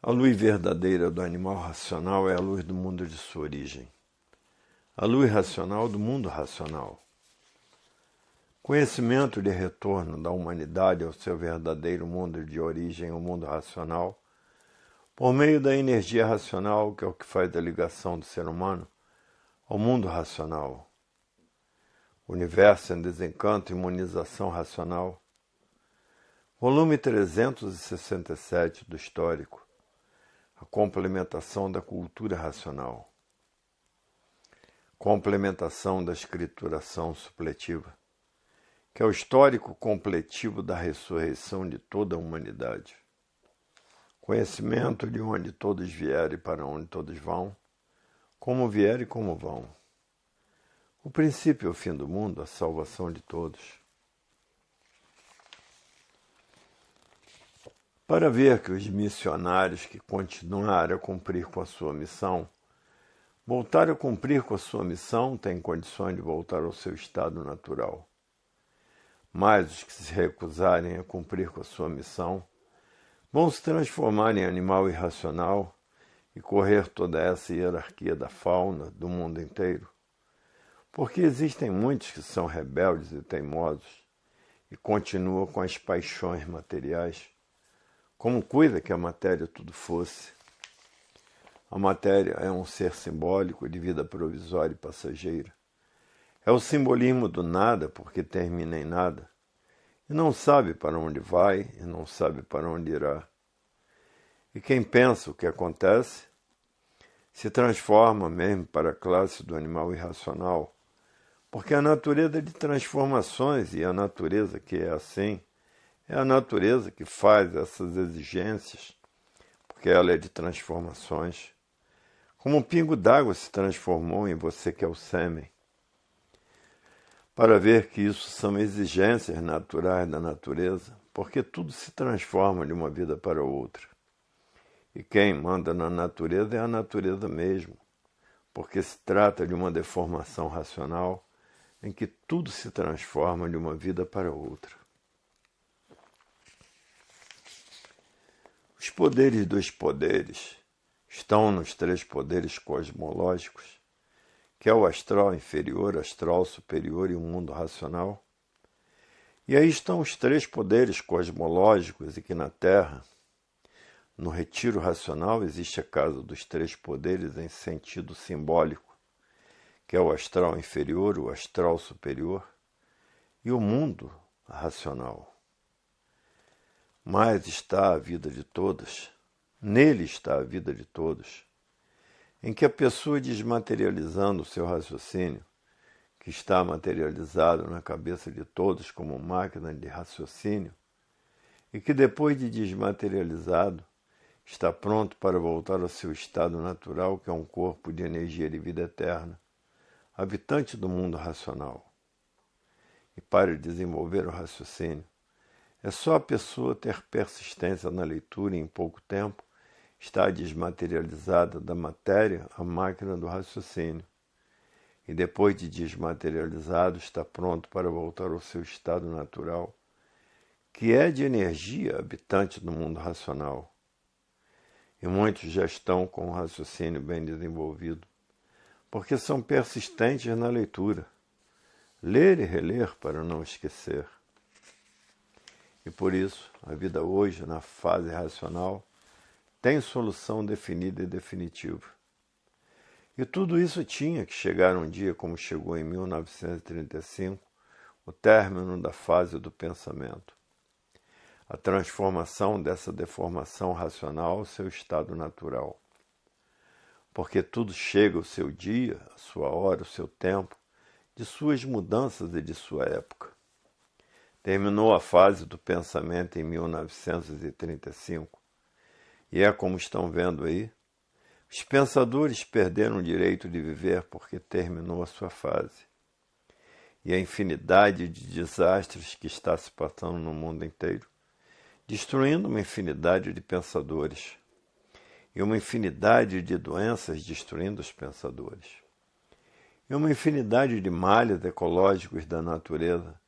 A luz verdadeira do animal racional é a luz do mundo de sua origem. A luz racional do mundo racional. Conhecimento de retorno da humanidade ao seu verdadeiro mundo de origem, o mundo racional, por meio da energia racional, que é o que faz a ligação do ser humano ao mundo racional. Universo em desencanto e imunização racional. Volume 367 do Histórico. A complementação da cultura racional. Complementação da escrituração supletiva, que é o histórico completivo da ressurreição de toda a humanidade. Conhecimento de onde todos vieram e para onde todos vão, como vieram e como vão. O princípio e o fim do mundo, a salvação de todos. Para ver que os missionários que continuaram a cumprir com a sua missão, voltaram a cumprir com a sua missão, têm condições de voltar ao seu estado natural. Mas os que se recusarem a cumprir com a sua missão, vão se transformar em animal irracional e correr toda essa hierarquia da fauna do mundo inteiro. Porque existem muitos que são rebeldes e teimosos e continuam com as paixões materiais, como cuida que a matéria tudo fosse. A matéria é um ser simbólico de vida provisória e passageira. É o simbolismo do nada, porque termina em nada, e não sabe para onde vai e não sabe para onde irá. E quem pensa o que acontece, se transforma mesmo para a classe do animal irracional, porque a natureza é de transformações, e a natureza que é assim, é a natureza que faz essas exigências, porque ela é de transformações. Como um pingo d'água se transformou em você que é o sêmen. Para ver que isso são exigências naturais da natureza, porque tudo se transforma de uma vida para outra. E quem manda na natureza é a natureza mesmo, porque se trata de uma deformação racional em que tudo se transforma de uma vida para outra. Os poderes dos poderes estão nos três poderes cosmológicos, que é o astral inferior, astral superior e o mundo racional. E aí estão os três poderes cosmológicos, e que na Terra, no retiro racional, existe a casa dos três poderes em sentido simbólico, que é o astral inferior, o astral superior e o mundo racional. Mas está a vida de todos, nele está a vida de todos, em que a pessoa desmaterializando o seu raciocínio, que está materializado na cabeça de todos como máquina de raciocínio, e que depois de desmaterializado, está pronto para voltar ao seu estado natural, que é um corpo de energia de vida eterna, habitante do mundo racional. E para desenvolver o raciocínio, é só a pessoa ter persistência na leitura e em pouco tempo está desmaterializada da matéria a máquina do raciocínio. E depois de desmaterializado está pronto para voltar ao seu estado natural, que é de energia habitante do mundo racional. E muitos já estão com o raciocínio bem desenvolvido, porque são persistentes na leitura. Ler e reler para não esquecer. E por isso, a vida hoje, na fase racional, tem solução definida e definitiva. E tudo isso tinha que chegar um dia, como chegou em 1935, o término da fase do pensamento. A transformação dessa deformação racional ao seu estado natural. Porque tudo chega ao seu dia, a sua hora, o seu tempo, de suas mudanças e de sua época. Terminou a fase do pensamento em 1935. E é como estão vendo aí, os pensadores perderam o direito de viver porque terminou a sua fase. E a infinidade de desastres que está se passando no mundo inteiro, destruindo uma infinidade de pensadores. E uma infinidade de doenças destruindo os pensadores. E uma infinidade de males ecológicos da natureza,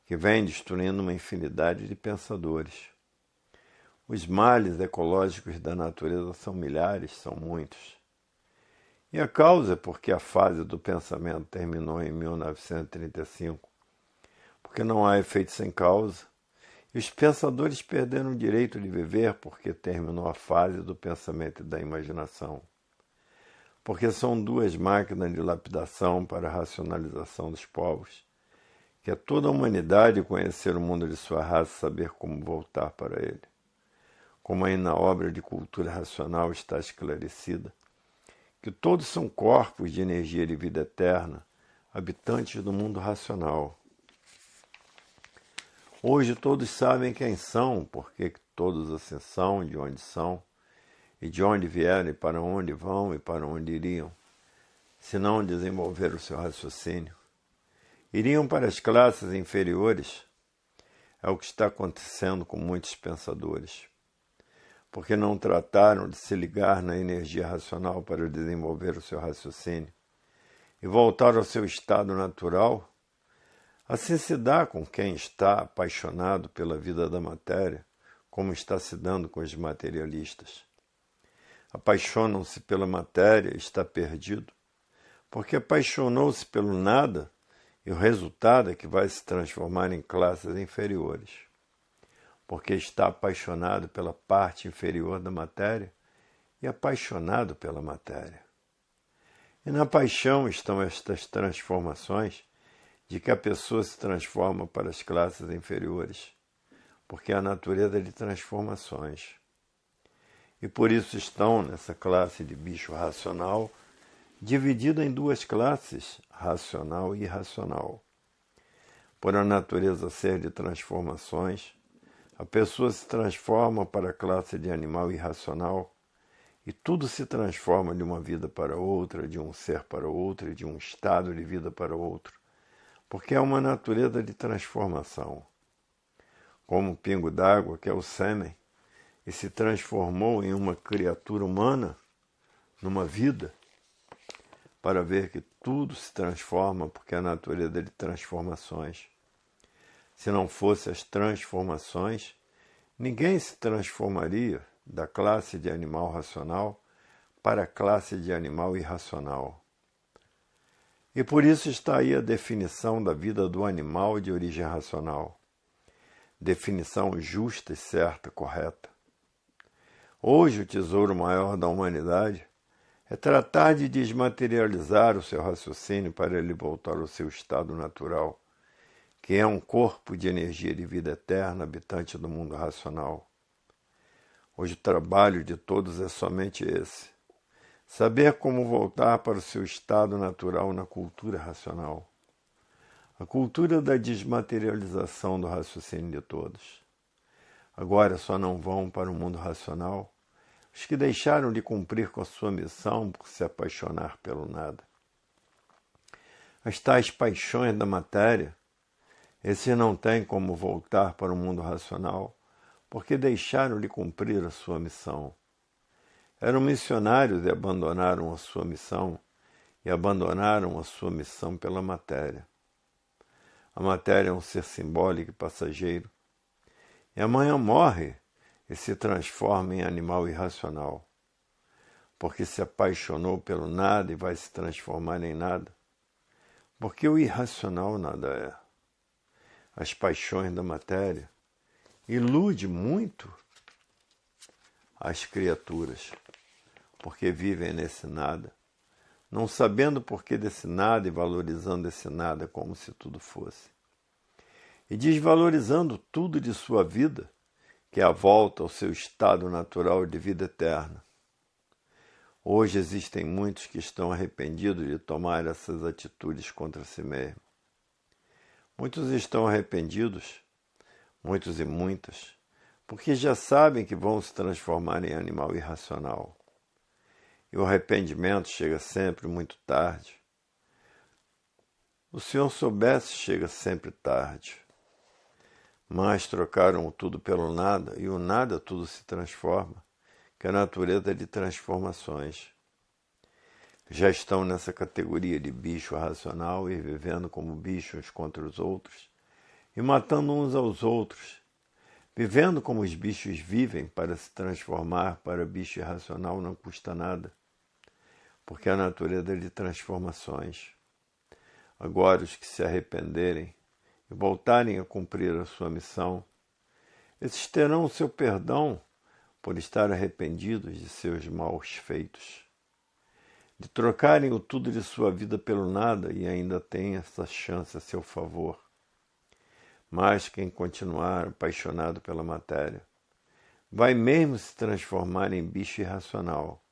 que vem destruindo uma infinidade de pensadores. Os males ecológicos da natureza são milhares, são muitos. E a causa é porque a fase do pensamento terminou em 1935, porque não há efeito sem causa, e os pensadores perderam o direito de viver porque terminou a fase do pensamento e da imaginação. Porque são duas máquinas de lapidação para a racionalização dos povos, que é toda a humanidade conhecer o mundo de sua raça e saber como voltar para ele. Como aí na obra de cultura racional está esclarecida, que todos são corpos de energia de vida eterna, habitantes do mundo racional. Hoje todos sabem quem são, porque todos assim são, de onde são, e de onde vieram, e para onde vão, e para onde iriam, se não desenvolver o seu raciocínio. Iriam para as classes inferiores, é o que está acontecendo com muitos pensadores, porque não trataram de se ligar na energia racional para desenvolver o seu raciocínio, e voltar ao seu estado natural. Assim se dá com quem está apaixonado pela vida da matéria, como está se dando com os materialistas. Apaixonam-se pela matéria e está perdido, porque apaixonou-se pelo nada e o resultado é que vai se transformar em classes inferiores, porque está apaixonado pela parte inferior da matéria e apaixonado pela matéria. E na paixão estão estas transformações de que a pessoa se transforma para as classes inferiores, porque a natureza é de transformações. E por isso estão nessa classe de bicho racional, dividida em duas classes, racional e irracional. Por a natureza ser de transformações, a pessoa se transforma para a classe de animal irracional, e tudo se transforma de uma vida para outra, de um ser para outro, e de um estado de vida para outro, porque é uma natureza de transformação. Como o pingo d'água, que é o sêmen, e se transformou em uma criatura humana, numa vida, para ver que tudo se transforma, porque a natureza é de transformações. Se não fossem as transformações, ninguém se transformaria da classe de animal racional para a classe de animal irracional. E por isso está aí a definição da vida do animal de origem racional. Definição justa e certa, correta. Hoje o tesouro maior da humanidade é tratar de desmaterializar o seu raciocínio para ele voltar ao seu estado natural, que é um corpo de energia de vida eterna, habitante do mundo racional. Hoje o trabalho de todos é somente esse: saber como voltar para o seu estado natural na cultura racional. A cultura da desmaterialização do raciocínio de todos. Agora só não vão para o mundo racional os que deixaram de cumprir com a sua missão por se apaixonar pelo nada. As tais paixões da matéria, esses não têm como voltar para o mundo racional, porque deixaram de cumprir a sua missão. Eram missionários e abandonaram a sua missão, e abandonaram a sua missão pela matéria. A matéria é um ser simbólico e passageiro, e amanhã morre e se transforma em animal irracional, porque se apaixonou pelo nada e vai se transformar em nada, porque o irracional nada é. As paixões da matéria ilude muito as criaturas, porque vivem nesse nada, não sabendo o porquê desse nada e valorizando esse nada como se tudo fosse. E desvalorizando tudo de sua vida, que é a volta ao seu estado natural de vida eterna. Hoje existem muitos que estão arrependidos de tomar essas atitudes contra si mesmo. Muitos estão arrependidos, muitos e muitas, porque já sabem que vão se transformar em animal irracional. E o arrependimento chega sempre muito tarde. O Senhor soubesse, chega sempre tarde. Mas trocaram o tudo pelo nada, e o nada tudo se transforma, que a natureza é de transformações. Já estão nessa categoria de bicho racional e vivendo como bichos contra os outros, e matando uns aos outros, Vivendo como os bichos vivem, para se transformar para bicho irracional não custa nada, porque a natureza é de transformações. Agora, os que se arrependerem e voltarem a cumprir a sua missão, esses terão o seu perdão por estar arrependidos de seus maus feitos, de trocarem o tudo de sua vida pelo nada e ainda têm essa chance a seu favor. Mas quem continuar apaixonado pela matéria vai mesmo se transformar em bicho irracional,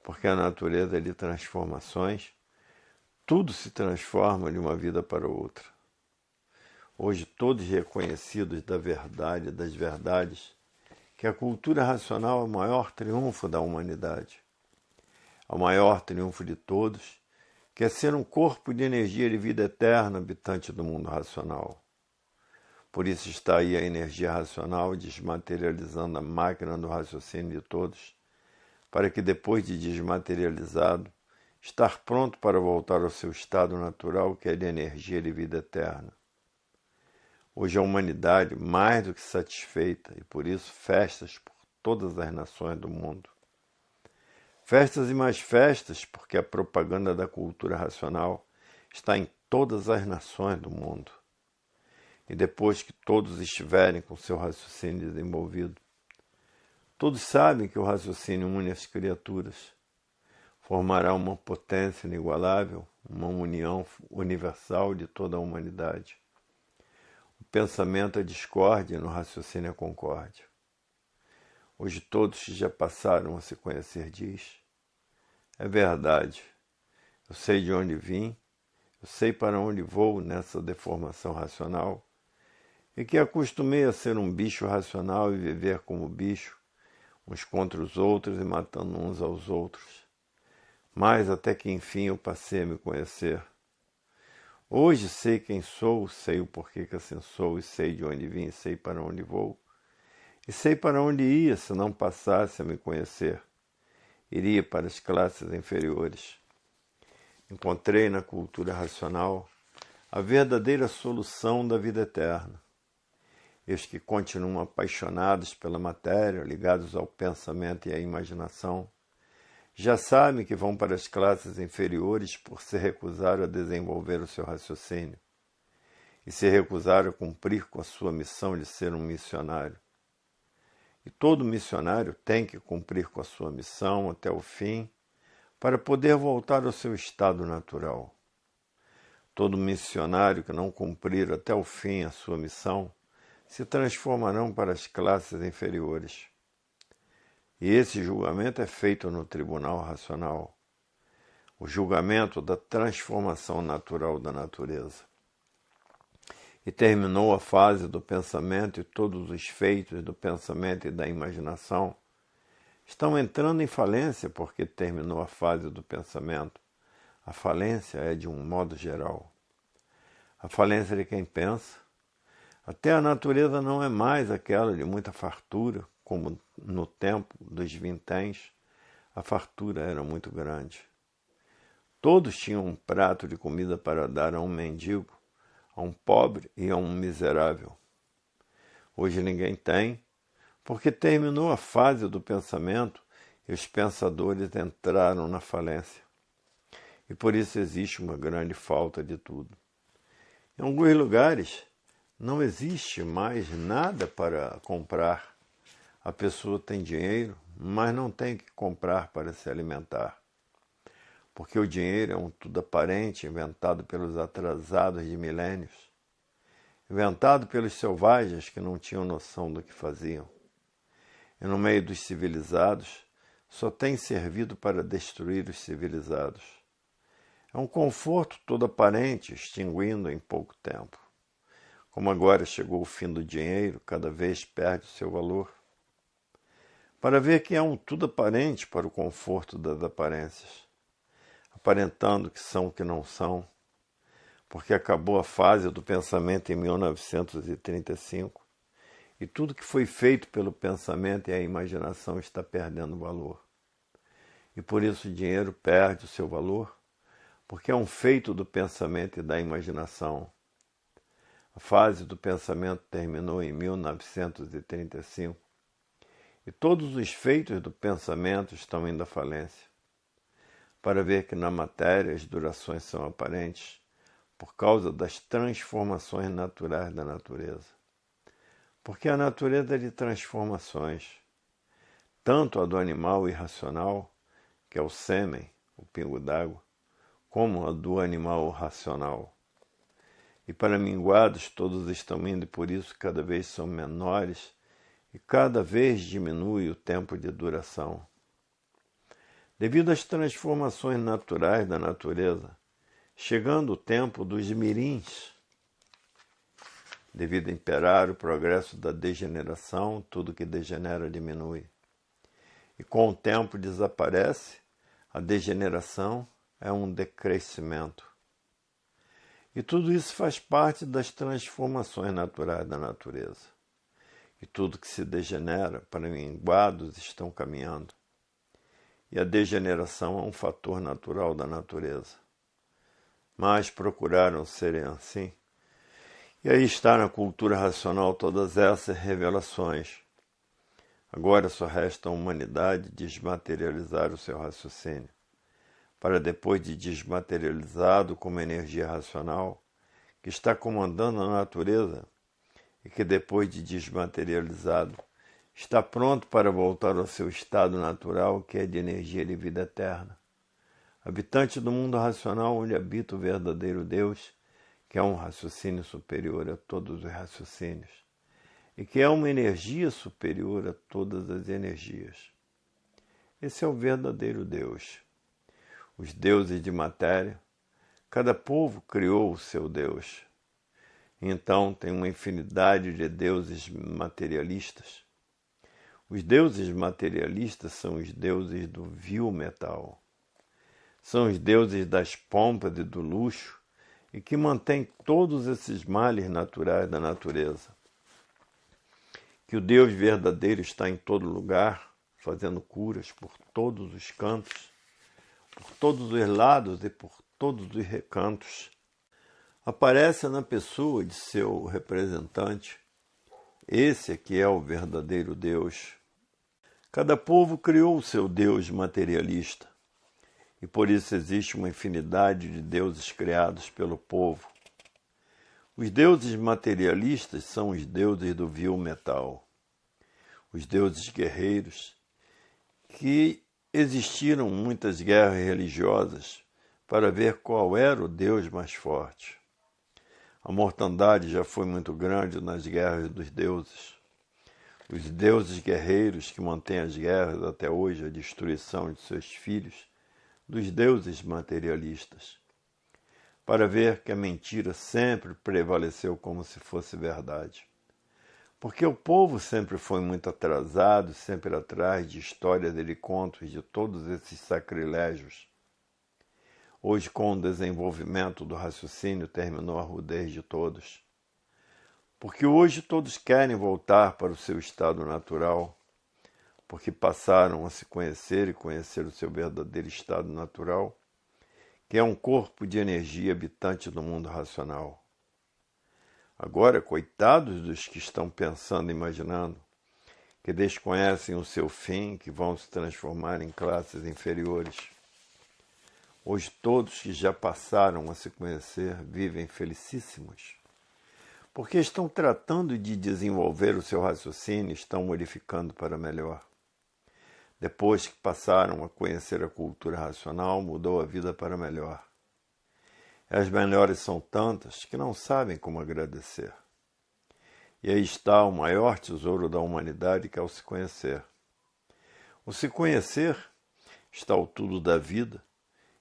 porque a natureza é de transformações, tudo se transforma de uma vida para outra. Hoje, todos reconhecidos da verdade, das verdades, que a cultura racional é o maior triunfo da humanidade. É o maior triunfo de todos, que é ser um corpo de energia de vida eterna habitante do mundo racional. Por isso está aí a energia racional desmaterializando a máquina do raciocínio de todos, para que depois de desmaterializado, estar pronto para voltar ao seu estado natural, que é de energia de vida eterna. Hoje a humanidade mais do que satisfeita, e por isso festas por todas as nações do mundo. Festas e mais festas, porque a propaganda da cultura racional está em todas as nações do mundo. E depois que todos estiverem com seu raciocínio desenvolvido, todos sabem que o raciocínio une as criaturas, formará uma potência inigualável, uma união universal de toda a humanidade. O pensamento é discórdia e no raciocínio é concórdia. Hoje todos que já passaram a se conhecer diz: é verdade, eu sei de onde vim, eu sei para onde vou nessa deformação racional, e que acostumei a ser um bicho racional e viver como bicho, uns contra os outros e matando uns aos outros. Mas até que enfim eu passei a me conhecer. Hoje sei quem sou, sei o porquê que assim sou, e sei de onde vim, sei para onde vou. E sei para onde ia se não passasse a me conhecer. Iria para as classes inferiores. Encontrei na cultura racional a verdadeira solução da vida eterna. E os que continuam apaixonados pela matéria, ligados ao pensamento e à imaginação, já sabem que vão para as classes inferiores por se recusar a desenvolver o seu raciocínio e se recusar a cumprir com a sua missão de ser um missionário. E todo missionário tem que cumprir com a sua missão até o fim para poder voltar ao seu estado natural. Todo missionário que não cumprir até o fim a sua missão se transformarão para as classes inferiores. E esse julgamento é feito no tribunal racional, o julgamento da transformação natural da natureza. E terminou a fase do pensamento e todos os feitos do pensamento e da imaginação estão entrando em falência porque terminou a fase do pensamento. A falência é de um modo geral. A falência de quem pensa. Até a natureza não é mais aquela de muita fartura, como no tempo dos vinténs, a fartura era muito grande. Todos tinham um prato de comida para dar a um mendigo, a um pobre e a um miserável. Hoje ninguém tem, porque terminou a fase do pensamento e os pensadores entraram na falência. E por isso existe uma grande falta de tudo. Em alguns lugares não existe mais nada para comprar. A pessoa tem dinheiro, mas não tem o que comprar para se alimentar. Porque o dinheiro é um tudo aparente inventado pelos atrasados de milênios, inventado pelos selvagens que não tinham noção do que faziam. E no meio dos civilizados, só tem servido para destruir os civilizados. É um conforto todo aparente, extinguindo em pouco tempo. Como agora chegou o fim do dinheiro, cada vez perde o seu valor. Para ver que é um tudo aparente para o conforto das aparências, aparentando que são o que não são, porque acabou a fase do pensamento em 1935 e tudo que foi feito pelo pensamento e a imaginação está perdendo valor. E por isso o dinheiro perde o seu valor, porque é um feito do pensamento e da imaginação. A A fase do pensamento terminou em 1935 e todos os feitos do pensamento estão indo à falência. Para ver que na matéria as durações são aparentes por causa das transformações naturais da natureza. Porque a natureza é de transformações, tanto a do animal irracional, que é o sêmen, o pingo d'água, como a do animal racional. E para minguados todos estão indo e por isso cada vez são menores e cada vez diminui o tempo de duração. Devido às transformações naturais da natureza, chegando o tempo dos mirins, devido a imperar o progresso da degeneração, tudo que degenera diminui. E com o tempo desaparece, a degeneração é um decrescimento. E tudo isso faz parte das transformações naturais da natureza. E tudo que se degenera, para minguados, estão caminhando. E a degeneração é um fator natural da natureza. Mas procuraram serem assim. E aí está na cultura racional todas essas revelações. Agora só resta a humanidade desmaterializar o seu raciocínio, para depois de desmaterializado como energia racional, que está comandando a natureza, e que depois de desmaterializado, está pronto para voltar ao seu estado natural, que é de energia de vida eterna. Habitante do mundo racional, onde habita o verdadeiro Deus, que é um raciocínio superior a todos os raciocínios, e que é uma energia superior a todas as energias. Esse é o verdadeiro Deus. Os deuses de matéria, cada povo criou o seu Deus. Então tem uma infinidade de deuses materialistas. Os deuses materialistas são os deuses do vil metal. São os deuses das pompas e do luxo e que mantêm todos esses males naturais da natureza. Que o Deus verdadeiro está em todo lugar, fazendo curas por todos os cantos, por todos os lados e por todos os recantos. Aparece na pessoa de seu representante. Esse aqui é o verdadeiro Deus. Cada povo criou o seu Deus materialista, e por isso existe uma infinidade de deuses criados pelo povo. Os deuses materialistas são os deuses do vil metal, os deuses guerreiros, que existiram muitas guerras religiosas para ver qual era o Deus mais forte. A mortandade já foi muito grande nas guerras dos deuses. Os deuses guerreiros que mantêm as guerras até hoje, a destruição de seus filhos, dos deuses materialistas, para ver que a mentira sempre prevaleceu como se fosse verdade. Porque o povo sempre foi muito atrasado, sempre atrás de histórias e de contos de todos esses sacrilégios. Hoje, com o desenvolvimento do raciocínio, terminou a rudez de todos. Porque hoje todos querem voltar para o seu estado natural, porque passaram a se conhecer e conhecer o seu verdadeiro estado natural, que é um corpo de energia habitante do mundo racional. Agora, coitados dos que estão pensando e imaginando, que desconhecem o seu fim, que vão se transformar em classes inferiores. Hoje todos que já passaram a se conhecer vivem felicíssimos, porque estão tratando de desenvolver o seu raciocínio e estão modificando para melhor. Depois que passaram a conhecer a cultura racional, mudou a vida para melhor. As melhores são tantas que não sabem como agradecer. E aí está o maior tesouro da humanidade, que é o se conhecer. O se conhecer está o tudo da vida,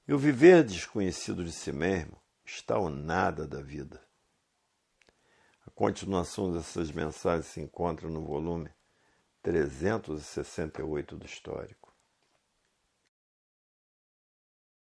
e o viver desconhecido de si mesmo está o nada da vida. A continuação dessas mensagens se encontra no volume 368 do Histórico.